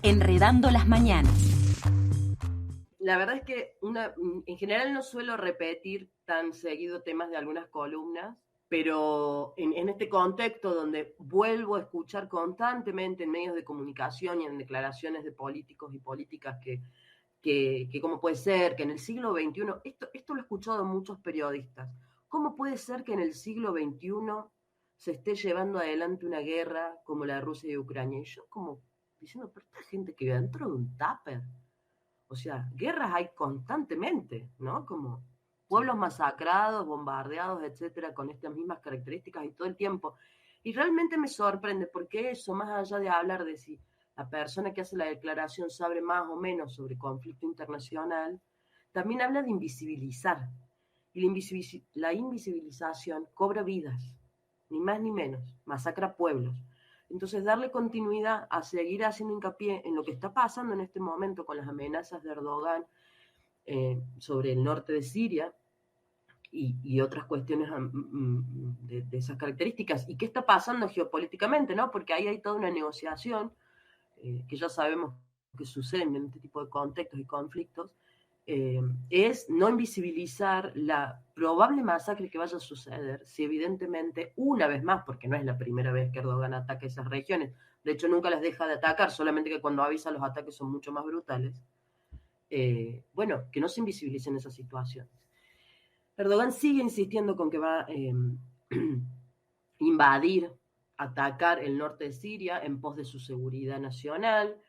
Enredando las mañanas. La verdad es que en general no suelo repetir tan seguido temas de algunas columnas, pero en este contexto donde vuelvo a escuchar constantemente en medios de comunicación y en declaraciones de políticos y políticas que cómo puede ser que en el siglo XXI, esto lo he escuchado de muchos periodistas, ¿cómo puede ser que en el siglo XXI se esté llevando adelante una guerra como la de Rusia y Ucrania? Y yo como diciendo, pero esta gente que vive dentro de un tupper. O sea, guerras hay constantemente, ¿no? Como pueblos masacrados, bombardeados, etcétera, con estas mismas características y todo el tiempo. Y realmente me sorprende porque eso, más allá de hablar de si la persona que hace la declaración sabe más o menos sobre conflicto internacional, también habla de invisibilizar. Y la invisibilización cobra vidas, ni más ni menos, masacra pueblos. Entonces, darle continuidad a seguir haciendo hincapié en lo que está pasando en este momento con las amenazas de Erdogan sobre el norte de Siria y otras cuestiones de esas características. ¿Y qué está pasando geopolíticamente? ¿No? Porque ahí hay toda una negociación que ya sabemos que suceden en este tipo de contextos y conflictos, es no invisibilizar la probable masacre que vaya a suceder si evidentemente, una vez más, porque no es la primera vez que Erdogan ataca esas regiones, de hecho nunca las deja de atacar, solamente que cuando avisa los ataques son mucho más brutales, bueno, que no se invisibilicen esas situaciones. Erdogan sigue insistiendo con que va a invadir, atacar el norte de Siria en pos de su seguridad nacional,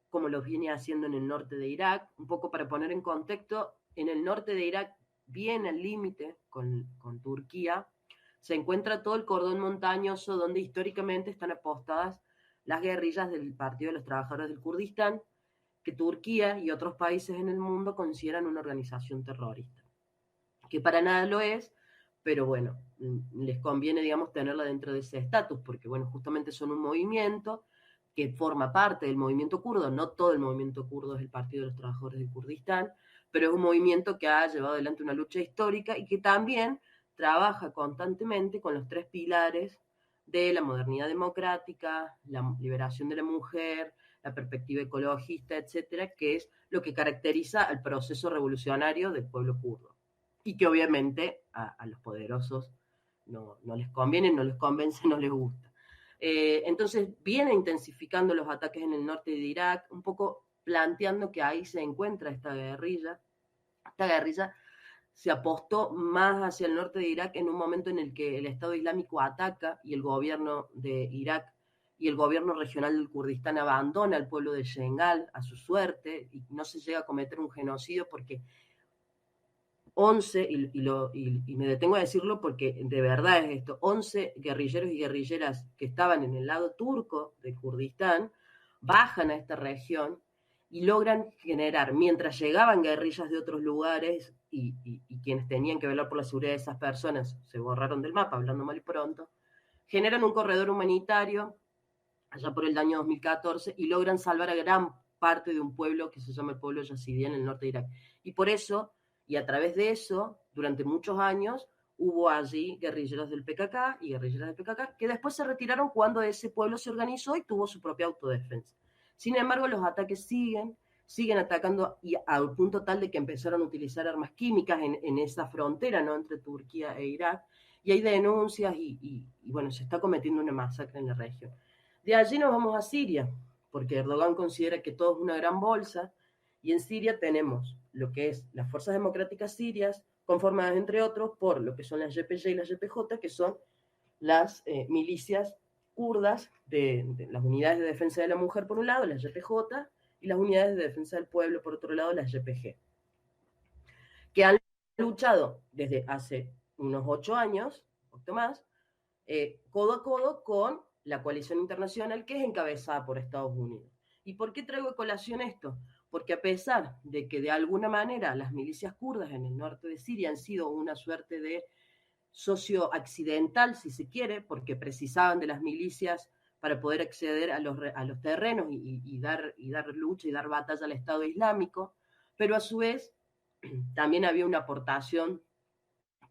como lo viene haciendo en el norte de Irak. Un poco para poner en contexto, en el norte de Irak, bien al límite con Turquía, se encuentra todo el cordón montañoso donde históricamente están apostadas las guerrillas del Partido de los Trabajadores del Kurdistán, que Turquía y otros países en el mundo consideran una organización terrorista, que para nada lo es, pero bueno, les conviene, digamos, tenerla dentro de ese estatus, porque bueno, justamente son un movimiento que forma parte del movimiento kurdo, no todo el movimiento kurdo es el Partido de los Trabajadores del Kurdistán, pero es un movimiento que ha llevado adelante una lucha histórica y que también trabaja constantemente con los tres pilares de la modernidad democrática, la liberación de la mujer, la perspectiva ecologista, etcétera, que es lo que caracteriza al proceso revolucionario del pueblo kurdo. Y que obviamente a los poderosos no les conviene, no les convence, no les gusta. Entonces viene intensificando los ataques en el norte de Irak, un poco planteando que ahí se encuentra esta guerrilla. Esta guerrilla se apostó más hacia el norte de Irak en un momento en el que el Estado Islámico ataca y el gobierno de Irak y el gobierno regional del Kurdistán abandona al pueblo de Shengal a su suerte y no se llega a cometer un genocidio porque 11, y me detengo a decirlo porque de verdad es esto, 11 guerrilleros y guerrilleras que estaban en el lado turco de Kurdistán bajan a esta región y logran generar, mientras llegaban guerrillas de otros lugares y quienes tenían que velar por la seguridad de esas personas se borraron del mapa, hablando mal y pronto, generan un corredor humanitario allá por el año 2014 y logran salvar a gran parte de un pueblo que se llama el pueblo yazidí en el norte de Irak. Y por eso, y a través de eso, durante muchos años, hubo allí guerrilleros del PKK y guerrilleras del PKK que después se retiraron cuando ese pueblo se organizó y tuvo su propia autodefensa. Sin embargo, los ataques siguen atacando y al punto tal de que empezaron a utilizar armas químicas en esa frontera, ¿no?, entre Turquía e Irak, y hay denuncias y bueno, se está cometiendo una masacre en la región. De allí nos vamos a Siria, porque Erdogan considera que todo es una gran bolsa, y en Siria tenemos lo que es las fuerzas democráticas sirias, conformadas entre otros por lo que son las YPG y las YPJ, que son las milicias kurdas de las unidades de defensa de la mujer por un lado, las YPJ, y las unidades de defensa del pueblo por otro lado, las YPG, que han luchado desde hace unos 8 años, un poquito más, codo a codo con la coalición internacional que es encabezada por Estados Unidos. ¿Y por qué traigo a colación esto? Porque a pesar de que de alguna manera las milicias kurdas en el norte de Siria han sido una suerte de socio accidental, si se quiere, porque precisaban de las milicias para poder acceder a los terrenos y dar lucha y dar batalla al Estado Islámico, pero a su vez también había una aportación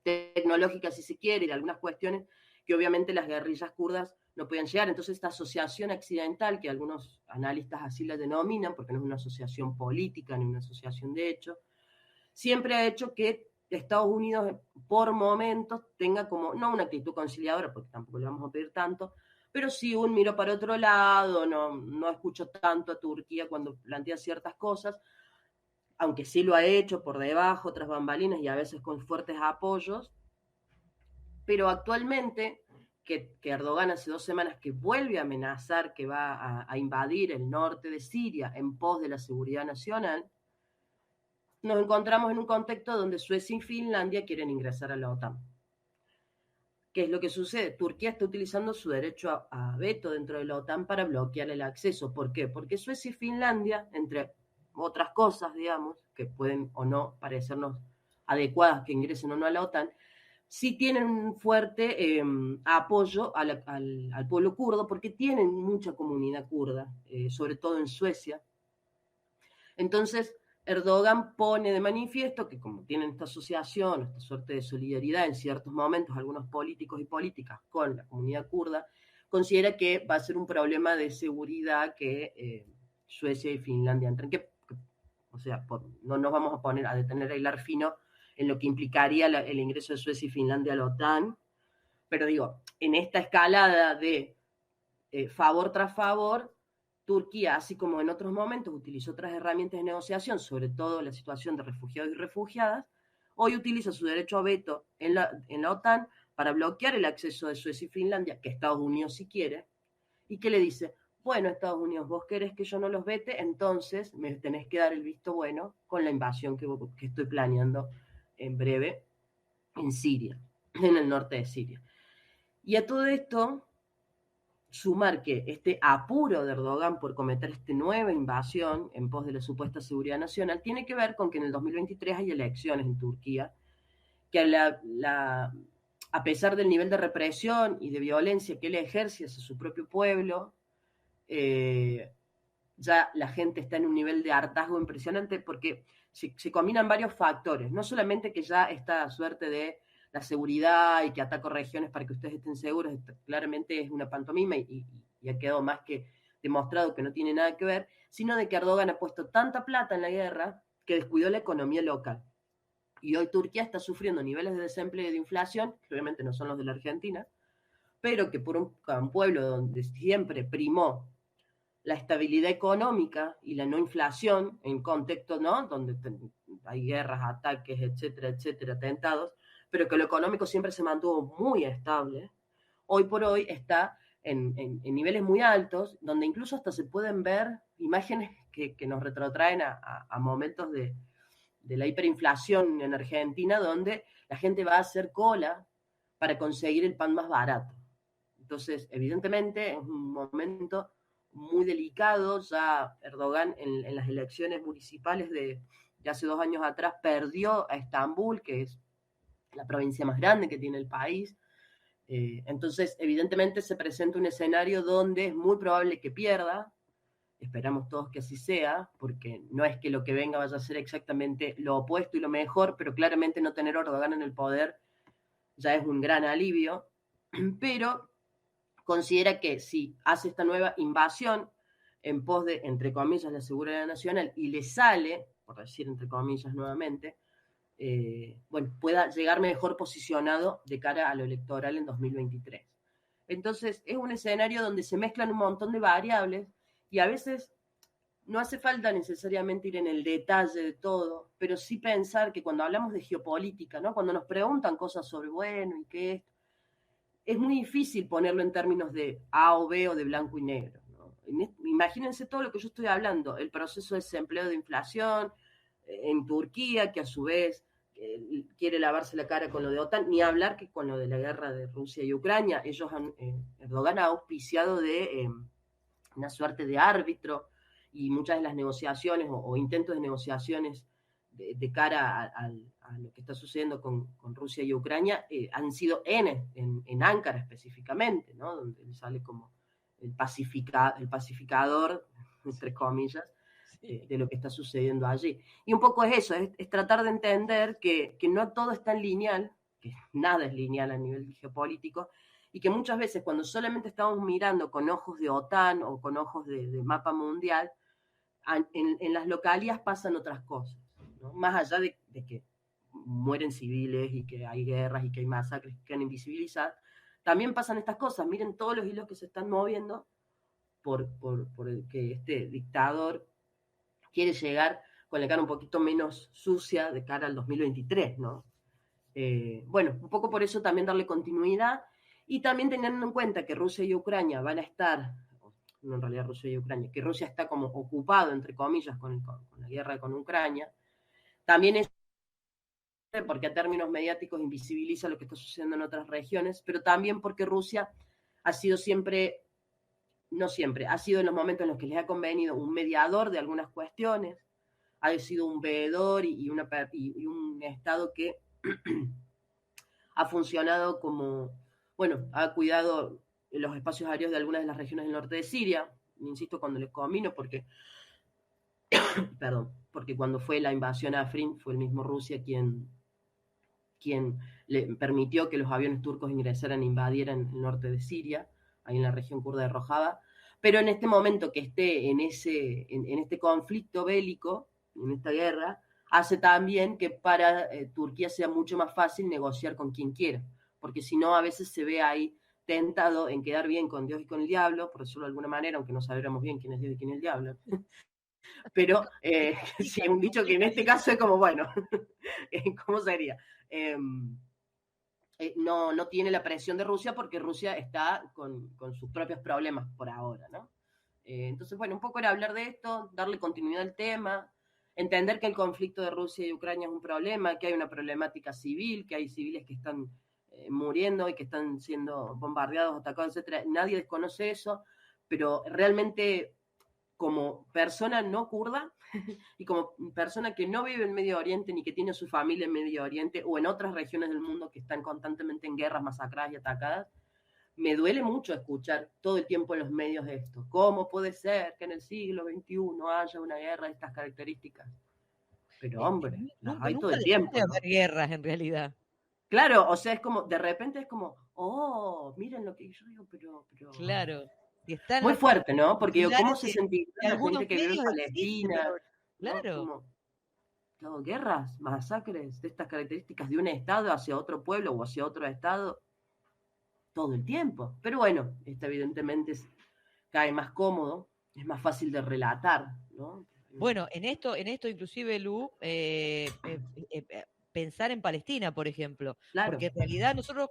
tecnológica, si se quiere, y de algunas cuestiones que obviamente las guerrillas kurdas no podían llegar. Entonces esta asociación accidental, que algunos analistas así la denominan, porque no es una asociación política ni una asociación de hecho, siempre ha hecho que Estados Unidos por momentos tenga como, no una actitud conciliadora, porque tampoco le vamos a pedir tanto, pero sí un miro para otro lado, no escucho tanto a Turquía cuando plantea ciertas cosas, aunque sí lo ha hecho por debajo, tras bambalinas y a veces con fuertes apoyos, pero actualmente que Erdogan hace 2 semanas que vuelve a amenazar que va a invadir el norte de Siria en pos de la seguridad nacional, nos encontramos en un contexto donde Suecia y Finlandia quieren ingresar a la OTAN. ¿Qué es lo que sucede? Turquía está utilizando su derecho a veto dentro de la OTAN para bloquear el acceso. ¿Por qué? Porque Suecia y Finlandia, entre otras cosas, digamos, que pueden o no parecernos adecuadas que ingresen o no a la OTAN, sí tienen un fuerte apoyo al pueblo kurdo, porque tienen mucha comunidad kurda, sobre todo en Suecia. Entonces, Erdogan pone de manifiesto que como tienen esta asociación, esta suerte de solidaridad en ciertos momentos, algunos políticos y políticas con la comunidad kurda, considera que va a ser un problema de seguridad que Suecia y Finlandia entren. O sea, no nos vamos a poner a detener a hilar fino en lo que implicaría el ingreso de Suecia y Finlandia a la OTAN, pero digo, en esta escalada de favor tras favor, Turquía, así como en otros momentos, utilizó otras herramientas de negociación, sobre todo la situación de refugiados y refugiadas, hoy utiliza su derecho a veto en la OTAN para bloquear el acceso de Suecia y Finlandia, que Estados Unidos sí quiere, y que le dice, bueno, Estados Unidos, vos querés que yo no los vete, entonces me tenés que dar el visto bueno con la invasión que estoy planeando en breve en Siria, en el norte de Siria. Y a todo esto, sumar que este apuro de Erdogan por cometer esta nueva invasión en pos de la supuesta seguridad nacional tiene que ver con que en el 2023 hay elecciones en Turquía, que a pesar del nivel de represión y de violencia que él ejerce hacia su propio pueblo, ya la gente está en un nivel de hartazgo impresionante porque se combinan varios factores, no solamente que ya esta suerte de la seguridad y que ataco regiones para que ustedes estén seguros, claramente es una pantomima y ha quedado más que demostrado que no tiene nada que ver, sino de que Erdogan ha puesto tanta plata en la guerra que descuidó la economía local. Y hoy Turquía está sufriendo niveles de desempleo y de inflación, que obviamente no son los de la Argentina, pero que por un pueblo donde siempre primó la estabilidad económica y la no inflación en contextos, ¿no?, donde hay guerras, ataques, etcétera, etcétera, atentados, pero que lo económico siempre se mantuvo muy estable, hoy por hoy está en niveles muy altos, donde incluso hasta se pueden ver imágenes que nos retrotraen a momentos de la hiperinflación en Argentina, donde la gente va a hacer cola para conseguir el pan más barato. Entonces, evidentemente, es un momento muy delicado. Ya Erdogan en las elecciones municipales de hace 2 años atrás perdió a Estambul, que es la provincia más grande que tiene el país. Entonces, evidentemente se presenta un escenario donde es muy probable que pierda. Esperamos todos que así sea, porque no es que lo que venga vaya a ser exactamente lo opuesto y lo mejor, pero claramente no tener a Erdogan en el poder ya es un gran alivio. Pero considera que si hace esta nueva invasión en pos de, entre comillas, la seguridad nacional y le sale, por decir entre comillas nuevamente, bueno, pueda llegar mejor posicionado de cara a lo electoral en 2023. Entonces, es un escenario donde se mezclan un montón de variables y a veces no hace falta necesariamente ir en el detalle de todo, pero sí pensar que cuando hablamos de geopolítica, ¿no?, cuando nos preguntan cosas sobre, bueno, ¿y qué es muy difícil ponerlo en términos de A o B o de blanco y negro, ¿no? Imagínense todo lo que yo estoy hablando, el proceso de desempleo, de inflación en Turquía, que a su vez quiere lavarse la cara con lo de OTAN, ni hablar que con lo de la guerra de Rusia y Ucrania. Ellos Erdogan ha auspiciado de una suerte de árbitro y muchas de las negociaciones o intentos de negociaciones de cara a lo que está sucediendo con Rusia y Ucrania han sido en Ankara específicamente, ¿no?, donde él sale como el pacificador, entre comillas, de lo que está sucediendo allí. Y un poco es eso, es tratar de entender que no todo es tan lineal, que nada es lineal a nivel geopolítico, y que muchas veces cuando solamente estamos mirando con ojos de OTAN o con ojos de mapa mundial, en las localías pasan otras cosas, ¿no? Más allá de que mueren civiles y que hay guerras y que hay masacres que quedan invisibilizadas, también pasan estas cosas. Miren todos los hilos que se están moviendo por el que este dictador quiere llegar con la cara un poquito menos sucia de cara al 2023, ¿no? Bueno, un poco por eso también darle continuidad y también teniendo en cuenta que Rusia y Ucrania van a estar, no en realidad Rusia y Ucrania, que Rusia está como ocupado, entre comillas, con la guerra con Ucrania, también es porque a términos mediáticos invisibiliza lo que está sucediendo en otras regiones, pero también porque Rusia ha sido siempre, no siempre, ha sido en los momentos en los que les ha convenido un mediador de algunas cuestiones, ha sido un veedor y un Estado que ha funcionado como, bueno, ha cuidado los espacios aéreos de algunas de las regiones del norte de Siria, insisto, cuando les convino, porque cuando fue la invasión a Afrin fue el mismo Rusia quien le permitió que los aviones turcos ingresaran e invadieran el norte de Siria, ahí en la región kurda de Rojava, pero en este momento que esté en este conflicto bélico, en esta guerra, hace también que para Turquía sea mucho más fácil negociar con quien quiera, porque si no a veces se ve ahí tentado en quedar bien con Dios y con el diablo, por decirlo de alguna manera, aunque no sabremos bien quién es Dios y quién es el diablo, pero sí, un dicho que en este caso es como, bueno, ¿cómo sería? No tiene la presión de Rusia porque Rusia está con sus propios problemas por ahora, ¿no? Entonces, bueno, un poco era hablar de esto, darle continuidad al tema, entender que el conflicto de Rusia y Ucrania es un problema, que hay una problemática civil, que hay civiles que están muriendo y que están siendo bombardeados, atacados, etcétera. Nadie desconoce eso, pero realmente como persona no kurda y como persona que no vive en Medio Oriente ni que tiene su familia en Medio Oriente o en otras regiones del mundo que están constantemente en guerras, masacradas y atacadas, me duele mucho escuchar todo el tiempo en los medios esto. ¿Cómo puede ser que en el siglo XXI haya una guerra de estas características? Pero hombre, las hay todo Nunca el dejó tiempo, de ¿no? haber guerras en realidad. Claro, o sea, es como, de repente es como, oh, miren lo que yo digo, pero Claro. Y está en muy los medios fuerte, ¿no? Porque digo, ¿cómo titulares se sentirá de la algunos gente que vive en medios existe, Palestina? pero ¿No? claro. Como, todo, guerras, masacres de estas características de un estado hacia otro pueblo o hacia otro estado todo el tiempo. Pero bueno, evidentemente cae más cómodo, es más fácil de relatar, ¿no? Bueno, en esto inclusive, Lu, pensar en Palestina, por ejemplo, Claro, porque en realidad nosotros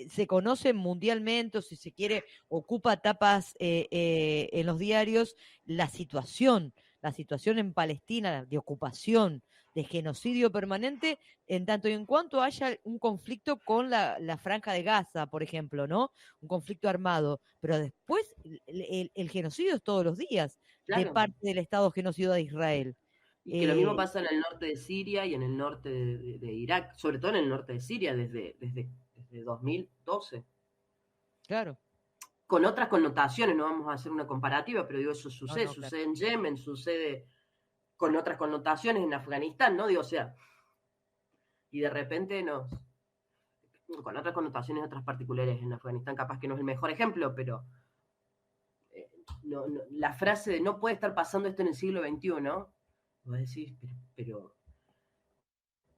se conoce mundialmente, o si se quiere, ocupa tapas en los diarios la situación en Palestina de ocupación, de genocidio permanente, en tanto y en cuanto haya un conflicto con la Franja de Gaza, por ejemplo, ¿no? Un conflicto armado, pero después el genocidio es todos los días de claro. parte del Estado genocida de Israel. Y que lo mismo Eh, pasa en el norte de Siria y en el norte de Irak, sobre todo en el norte de Siria desde 2012. claro, Con otras connotaciones, no vamos a hacer una comparativa, pero digo, eso no, sucede, no, claro. sucede en Yemen, sucede con otras connotaciones en Afganistán, ¿no? Digo, o sea, y de repente con otras connotaciones, otras particulares en Afganistán, capaz que no es el mejor ejemplo, pero la frase de no puede estar pasando esto en el siglo XXI, vos decís, pero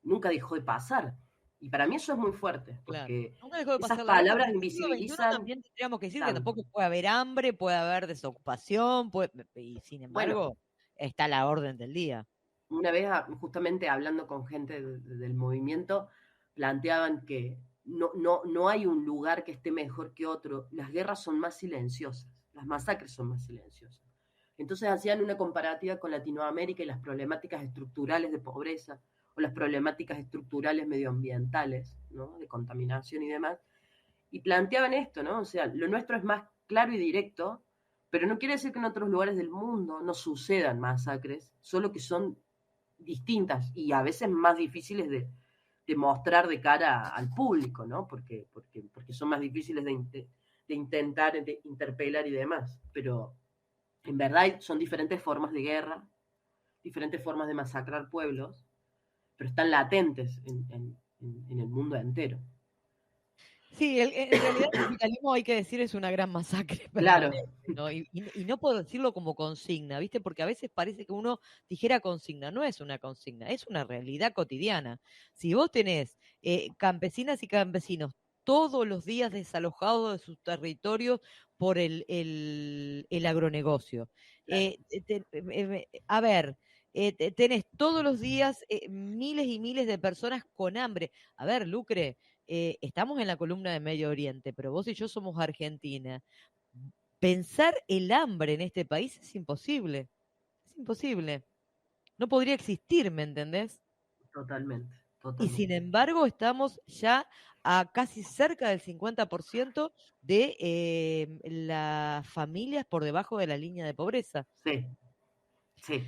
nunca dejó de pasar. Y para mí eso es muy fuerte, Claro. porque Nunca dejó de esas pasar la guerra, pero palabras en el siglo XXI invisibilizan también tendríamos que decir que tanto. tampoco puede haber hambre, puede haber desocupación, y sin Bueno, embargo está la orden del día. una vez justamente hablando con gente del movimiento, planteaban que no hay un lugar que esté mejor que otro, las guerras son más silenciosas, las masacres son más silenciosas. Entonces hacían una comparativa con Latinoamérica y las problemáticas estructurales de pobreza o las problemáticas estructurales medioambientales, ¿no? De contaminación y demás, y planteaban esto, ¿no? O sea, lo nuestro es más claro y directo, pero no quiere decir que en otros lugares del mundo no sucedan masacres, solo que son distintas y a veces más difíciles de mostrar de cara al público, ¿no? Porque son más difíciles de intentar, de interpelar y demás. Pero en verdad son diferentes formas de guerra, diferentes formas de masacrar pueblos, pero están latentes en el mundo entero. Sí, en realidad el capitalismo, hay que decir, es una gran masacre Claro, permanente, ¿no? Y no puedo decirlo como consigna, ¿viste? Porque a veces parece que uno dijera consigna, no es una consigna, es una realidad cotidiana. Si vos tenés campesinas y campesinos todos los días desalojados de sus territorios por el agronegocio, claro. a ver, tenés todos los días miles y miles de personas con hambre. A ver, Lucre, estamos en la columna de Medio Oriente, pero vos y yo somos Argentina. Pensar el hambre en este país es imposible. Es imposible. No podría existir, ¿me entendés? Totalmente, Y sin totalmente. embargo, estamos ya a casi cerca del 50% de las familias por debajo de la línea de pobreza. Sí, sí.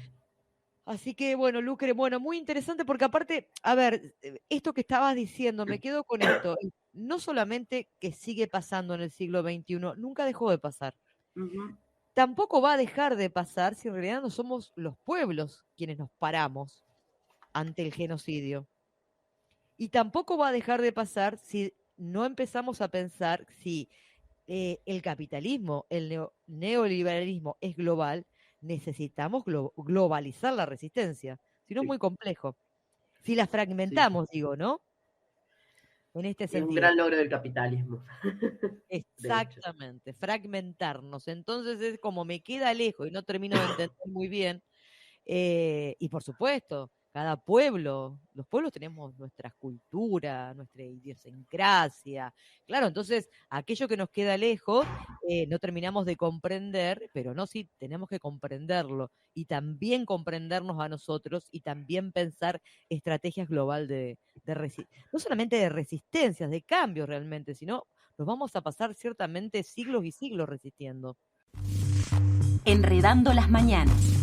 Así que bueno, Lucre, bueno, muy interesante porque aparte, a ver, esto que estabas diciendo, me quedo con esto, no solamente que sigue pasando en el siglo XXI, nunca dejó de pasar. Ujú. Tampoco va a dejar de pasar si en realidad no somos los pueblos quienes nos paramos ante el genocidio. Y tampoco va a dejar de pasar si no empezamos a pensar si el capitalismo, el neoliberalismo es global, necesitamos globalizar la resistencia, si no es Sí, muy complejo. Si la sí, sí. fragmentamos, digo, ¿no? En este Es un sentido. gran logro del capitalismo, de hecho. Exactamente, fragmentarnos. Entonces es como me queda lejos y no termino de entender muy bien. Y por supuesto, cada pueblo, los pueblos tenemos nuestra cultura, nuestra idiosincrasia. Claro, entonces aquello que nos queda lejos no terminamos de comprender, pero no, sí tenemos que comprenderlo y también comprendernos a nosotros y también pensar estrategias global no solamente de resistencias, de cambios realmente, sino nos vamos a pasar ciertamente siglos y siglos resistiendo. Enredando las mañanas.